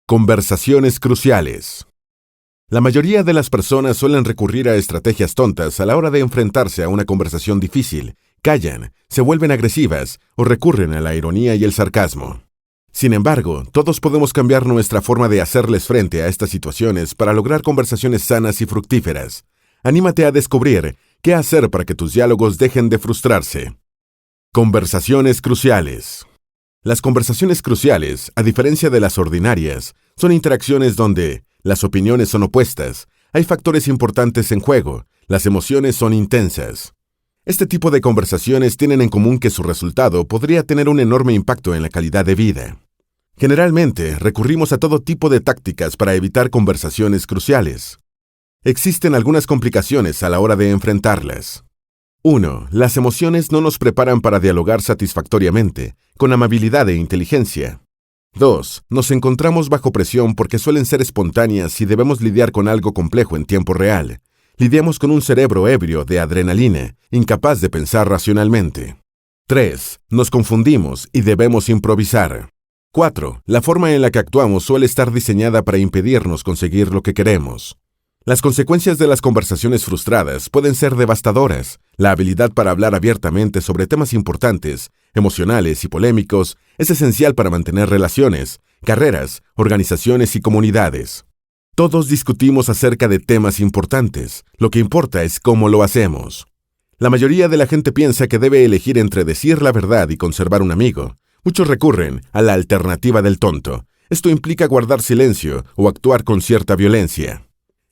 Conversaciones cruciales. La mayoría de las personas suelen recurrir a estrategias tontas a la hora de enfrentarse a una conversación difícil. Callan, se vuelven agresivas o recurren a la ironía y el sarcasmo. Sin embargo, todos podemos cambiar nuestra forma de hacerles frente a estas situaciones para lograr conversaciones sanas y fructíferas. Anímate a descubrir qué hacer para que tus diálogos dejen de frustrarse. Conversaciones cruciales. Las conversaciones cruciales, a diferencia de las ordinarias, son interacciones donde las opiniones son opuestas, hay factores importantes en juego, las emociones son intensas. Este tipo de conversaciones tienen en común que su resultado podría tener un enorme impacto en la calidad de vida. Generalmente, recurrimos a todo tipo de tácticas para evitar conversaciones cruciales. Existen algunas complicaciones a la hora de enfrentarlas. 1. Las emociones no nos preparan para dialogar satisfactoriamente, con amabilidad e inteligencia. 2. Nos encontramos bajo presión porque suelen ser espontáneas y debemos lidiar con algo complejo en tiempo real. Lidiamos con un cerebro ebrio de adrenalina, incapaz de pensar racionalmente. 3. Nos confundimos y debemos improvisar. 4. La forma en la que actuamos suele estar diseñada para impedirnos conseguir lo que queremos. Las consecuencias de las conversaciones frustradas pueden ser devastadoras. La habilidad para hablar abiertamente sobre temas importantes, emocionales y polémicos es esencial para mantener relaciones, carreras, organizaciones y comunidades. Todos discutimos acerca de temas importantes. Lo que importa es cómo lo hacemos. La mayoría de la gente piensa que debe elegir entre decir la verdad y conservar un amigo. Muchos recurren a la alternativa del tonto. Esto implica guardar silencio o actuar con cierta violencia.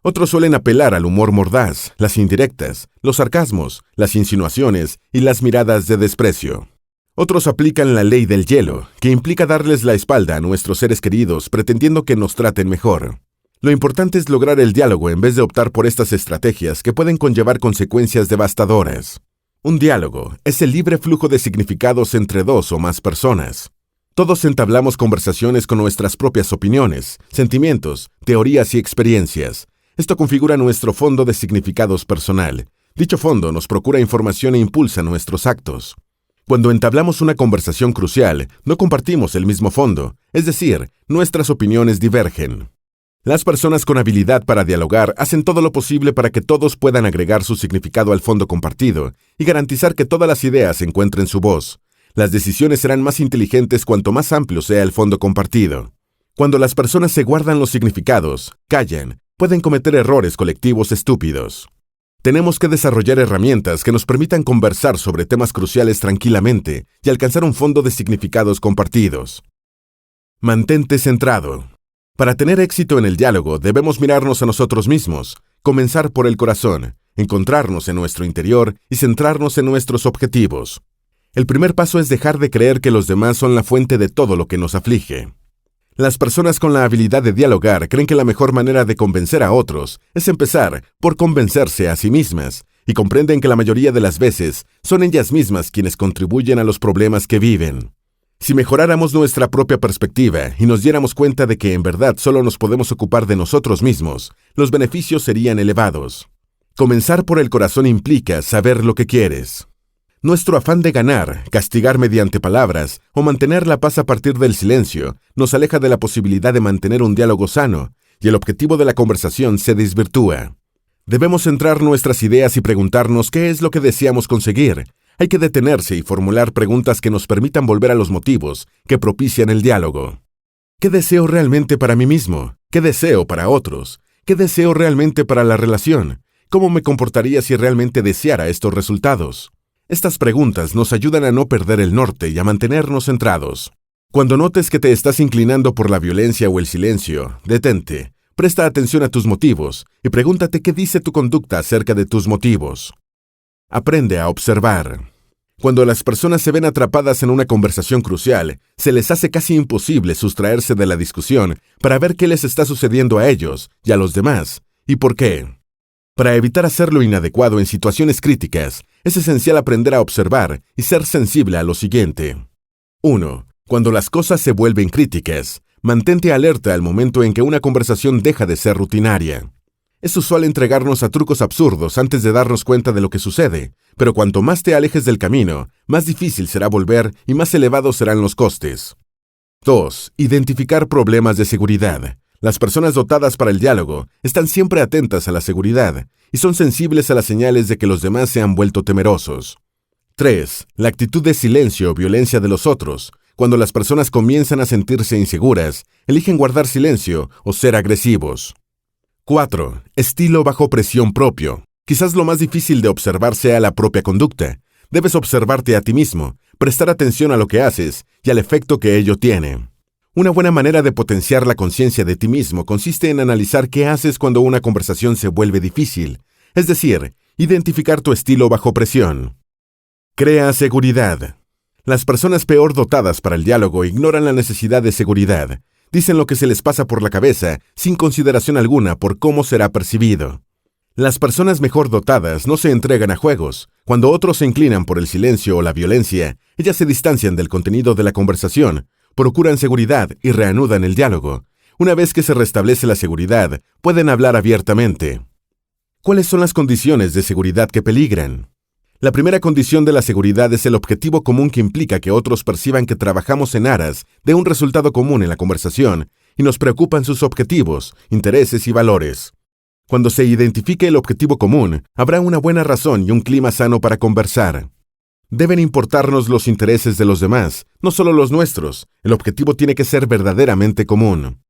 Otros suelen apelar al humor mordaz, las indirectas, los sarcasmos, las insinuaciones y las miradas de desprecio. Otros aplican la ley del hielo, que implica darles la espalda a nuestros seres queridos pretendiendo que nos traten mejor. Lo importante es lograr el diálogo en vez de optar por estas estrategias que pueden conllevar consecuencias devastadoras. Un diálogo es el libre flujo de significados entre dos o más personas. Todos entablamos conversaciones con nuestras propias opiniones, sentimientos, teorías y experiencias. Esto configura nuestro fondo de significados personal. Dicho fondo nos procura información e impulsa nuestros actos. Cuando entablamos una conversación crucial, no compartimos el mismo fondo, es decir, nuestras opiniones divergen. Las personas con habilidad para dialogar hacen todo lo posible para que todos puedan agregar su significado al fondo compartido y garantizar que todas las ideas encuentren su voz. Las decisiones serán más inteligentes cuanto más amplio sea el fondo compartido. Cuando las personas se guardan los significados, callan, pueden cometer errores colectivos estúpidos. Tenemos que desarrollar herramientas que nos permitan conversar sobre temas cruciales tranquilamente y alcanzar un fondo de significados compartidos. Mantente centrado. Para tener éxito en el diálogo, debemos mirarnos a nosotros mismos, comenzar por el corazón, encontrarnos en nuestro interior y centrarnos en nuestros objetivos. El primer paso es dejar de creer que los demás son la fuente de todo lo que nos aflige. Las personas con la habilidad de dialogar creen que la mejor manera de convencer a otros es empezar por convencerse a sí mismas y comprenden que la mayoría de las veces son ellas mismas quienes contribuyen a los problemas que viven. Si mejoráramos nuestra propia perspectiva y nos diéramos cuenta de que en verdad solo nos podemos ocupar de nosotros mismos, los beneficios serían elevados. Comenzar por el corazón implica saber lo que quieres. Nuestro afán de ganar, castigar mediante palabras o mantener la paz a partir del silencio nos aleja de la posibilidad de mantener un diálogo sano y el objetivo de la conversación se desvirtúa. Debemos centrar nuestras ideas y preguntarnos qué es lo que deseamos conseguir. Hay que detenerse y formular preguntas que nos permitan volver a los motivos que propician el diálogo. ¿Qué deseo realmente para mí mismo? ¿Qué deseo para otros? ¿Qué deseo realmente para la relación? ¿Cómo me comportaría si realmente deseara estos resultados? Estas preguntas nos ayudan a no perder el norte y a mantenernos centrados. Cuando notes que te estás inclinando por la violencia o el silencio, detente, presta atención a tus motivos y pregúntate qué dice tu conducta acerca de tus motivos. Aprende a observar. Cuando las personas se ven atrapadas en una conversación crucial, se les hace casi imposible sustraerse de la discusión para ver qué les está sucediendo a ellos y a los demás, y por qué. Para evitar hacer lo inadecuado en situaciones críticas, es esencial aprender a observar y ser sensible a lo siguiente. 1. Cuando las cosas se vuelven críticas, mantente alerta al momento en que una conversación deja de ser rutinaria. Es usual entregarnos a trucos absurdos antes de darnos cuenta de lo que sucede, pero cuanto más te alejes del camino, más difícil será volver y más elevados serán los costes. 2. Identificar problemas de seguridad. Las personas dotadas para el diálogo están siempre atentas a la seguridad y son sensibles a las señales de que los demás se han vuelto temerosos. 3. La actitud de silencio o violencia de los otros. Cuando las personas comienzan a sentirse inseguras, eligen guardar silencio o ser agresivos. 4. Estilo bajo presión propio. Quizás lo más difícil de observar sea la propia conducta. Debes observarte a ti mismo, prestar atención a lo que haces y al efecto que ello tiene. Una buena manera de potenciar la conciencia de ti mismo consiste en analizar qué haces cuando una conversación se vuelve difícil, es decir, identificar tu estilo bajo presión. Crea seguridad. Las personas peor dotadas para el diálogo ignoran la necesidad de seguridad. Dicen lo que se les pasa por la cabeza sin consideración alguna por cómo será percibido. Las personas mejor dotadas no se entregan a juegos. Cuando otros se inclinan por el silencio o la violencia, ellas se distancian del contenido de la conversación, procuran seguridad y reanudan el diálogo. Una vez que se restablece la seguridad, pueden hablar abiertamente. ¿Cuáles son las condiciones de seguridad que peligran? La primera condición de la seguridad es el objetivo común que implica que otros perciban que trabajamos en aras de un resultado común en la conversación y nos preocupan sus objetivos, intereses y valores. Cuando se identifique el objetivo común, habrá una buena razón y un clima sano para conversar. Deben importarnos los intereses de los demás, no solo los nuestros. El objetivo tiene que ser verdaderamente común.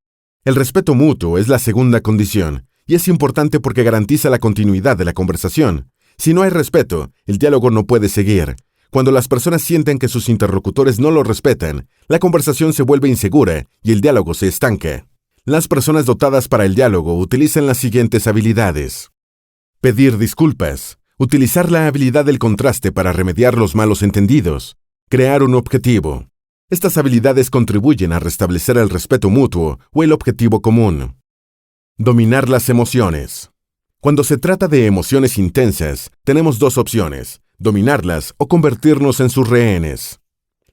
El respeto mutuo es la segunda condición, y es importante porque garantiza la continuidad de la conversación. Si no hay respeto, el diálogo no puede seguir. Cuando las personas sienten que sus interlocutores no lo respetan, la conversación se vuelve insegura y el diálogo se estanca. Las personas dotadas para el diálogo utilizan las siguientes habilidades. Pedir disculpas. Utilizar la habilidad del contraste para remediar los malos entendidos. Crear un objetivo. Estas habilidades contribuyen a restablecer el respeto mutuo o el objetivo común. Dominar las emociones. Cuando se trata de emociones intensas, tenemos dos opciones: dominarlas o convertirnos en sus rehenes.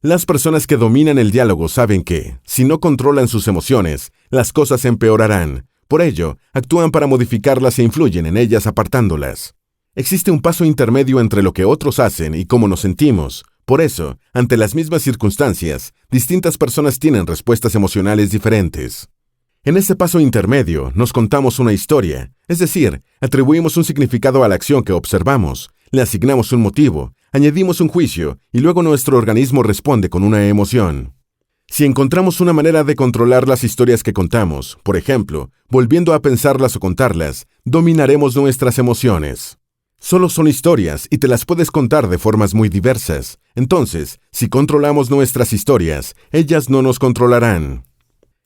Las personas que dominan el diálogo saben que, si no controlan sus emociones, las cosas empeorarán. Por ello, actúan para modificarlas e influyen en ellas apartándolas. Existe un paso intermedio entre lo que otros hacen y cómo nos sentimos. Por eso, ante las mismas circunstancias, distintas personas tienen respuestas emocionales diferentes. En ese paso intermedio, nos contamos una historia, es decir, atribuimos un significado a la acción que observamos, le asignamos un motivo, añadimos un juicio y luego nuestro organismo responde con una emoción. Si encontramos una manera de controlar las historias que contamos, por ejemplo, volviendo a pensarlas o contarlas, dominaremos nuestras emociones. Solo son historias y te las puedes contar de formas muy diversas. Entonces, si controlamos nuestras historias, ellas no nos controlarán.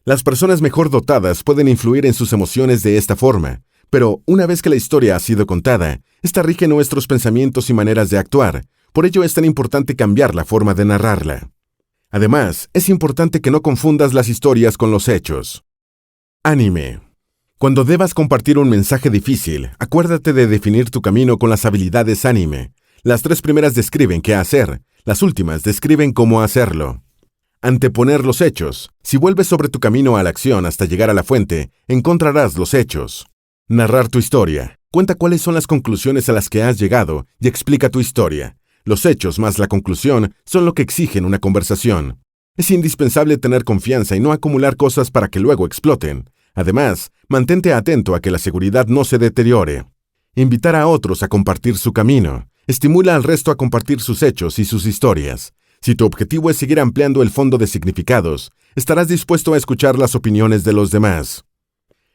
Las personas mejor dotadas pueden influir en sus emociones de esta forma, pero una vez que la historia ha sido contada, esta rige nuestros pensamientos y maneras de actuar. Por ello es tan importante cambiar la forma de narrarla. Además, es importante que no confundas las historias con los hechos. Anime. Cuando debas compartir un mensaje difícil, acuérdate de definir tu camino con las habilidades anime. Las 3 primeras describen qué hacer, las últimas describen cómo hacerlo. Anteponer los hechos. Si vuelves sobre tu camino a la acción hasta llegar a la fuente, encontrarás los hechos. Narrar tu historia. Cuenta cuáles son las conclusiones a las que has llegado y explica tu historia. Los hechos más la conclusión son lo que exigen una conversación. Es indispensable tener confianza y no acumular cosas para que luego exploten. Además, mantente atento a que la seguridad no se deteriore. Invitar a otros a compartir su camino. Estimula al resto a compartir sus hechos y sus historias. Si tu objetivo es seguir ampliando el fondo de significados, estarás dispuesto a escuchar las opiniones de los demás.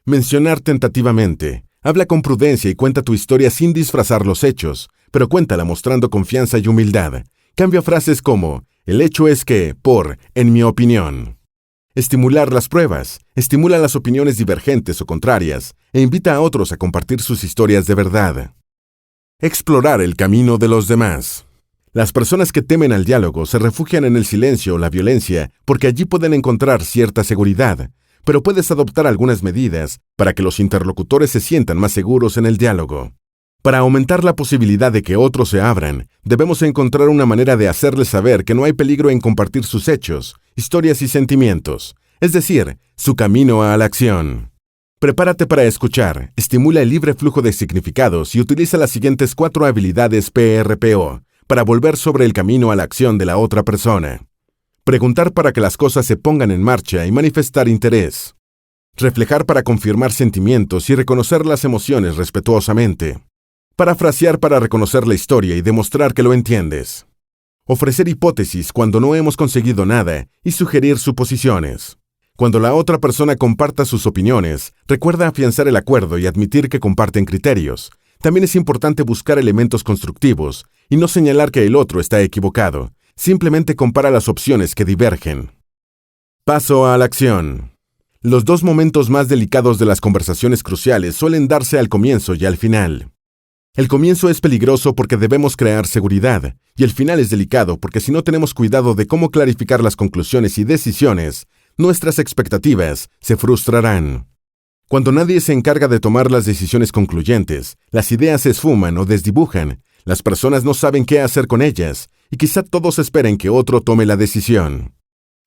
Mencionar tentativamente. Habla con prudencia y cuenta tu historia sin disfrazar los hechos, pero cuéntala mostrando confianza y humildad. Cambia frases como, el hecho es que, en mi opinión. Estimular las pruebas. Estimula las opiniones divergentes o contrarias e invita a otros a compartir sus historias de verdad. Explorar el camino de los demás. Las personas que temen al diálogo se refugian en el silencio o la violencia porque allí pueden encontrar cierta seguridad, pero puedes adoptar algunas medidas para que los interlocutores se sientan más seguros en el diálogo. Para aumentar la posibilidad de que otros se abran, debemos encontrar una manera de hacerles saber que no hay peligro en compartir sus hechos, historias y sentimientos, es decir, su camino a la acción. Prepárate para escuchar, estimula el libre flujo de significados y utiliza las siguientes 4 habilidades PRPO para volver sobre el camino a la acción de la otra persona. Preguntar para que las cosas se pongan en marcha y manifestar interés. Reflejar para confirmar sentimientos y reconocer las emociones respetuosamente. Parafrasear para reconocer la historia y demostrar que lo entiendes. Ofrecer hipótesis cuando no hemos conseguido nada y sugerir suposiciones. Cuando la otra persona comparta sus opiniones, recuerda afianzar el acuerdo y admitir que comparten criterios. También es importante buscar elementos constructivos y no señalar que el otro está equivocado. Simplemente compara las opciones que divergen. Paso a la acción. Los dos momentos más delicados de las conversaciones cruciales suelen darse al comienzo y al final. El comienzo es peligroso porque debemos crear seguridad, y el final es delicado porque si no tenemos cuidado de cómo clarificar las conclusiones y decisiones, nuestras expectativas se frustrarán. Cuando nadie se encarga de tomar las decisiones concluyentes, las ideas se esfuman o desdibujan, las personas no saben qué hacer con ellas, y quizá todos esperen que otro tome la decisión.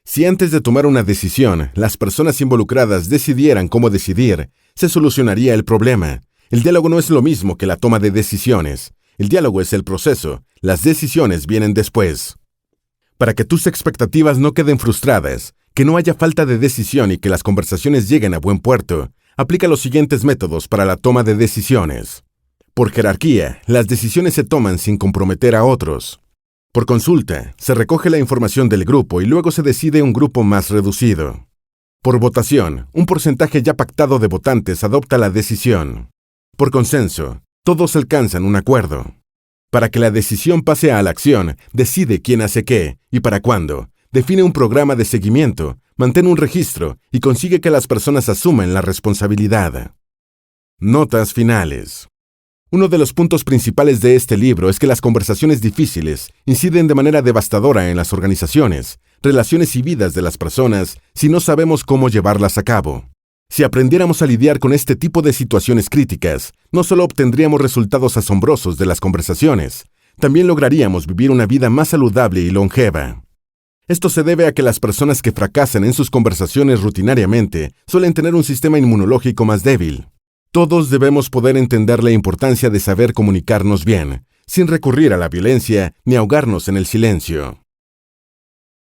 Si antes de tomar una decisión, las personas involucradas decidieran cómo decidir, se solucionaría el problema. El diálogo no es lo mismo que la toma de decisiones. El diálogo es el proceso, las decisiones vienen después. Para que tus expectativas no queden frustradas, que no haya falta de decisión y que las conversaciones lleguen a buen puerto, aplica los siguientes métodos para la toma de decisiones. Por jerarquía, las decisiones se toman sin comprometer a otros. Por consulta, se recoge la información del grupo y luego se decide un grupo más reducido. Por votación, un porcentaje ya pactado de votantes adopta la decisión. Por consenso, todos alcanzan un acuerdo. Para que la decisión pase a la acción, decide quién hace qué y para cuándo. Define un programa de seguimiento, mantén un registro y consigue que las personas asuman la responsabilidad. Notas finales. Uno de los puntos principales de este libro es que las conversaciones difíciles inciden de manera devastadora en las organizaciones, relaciones y vidas de las personas si no sabemos cómo llevarlas a cabo. Si aprendiéramos a lidiar con este tipo de situaciones críticas, no solo obtendríamos resultados asombrosos de las conversaciones, también lograríamos vivir una vida más saludable y longeva. Esto se debe a que las personas que fracasan en sus conversaciones rutinariamente suelen tener un sistema inmunológico más débil. Todos debemos poder entender la importancia de saber comunicarnos bien, sin recurrir a la violencia ni ahogarnos en el silencio.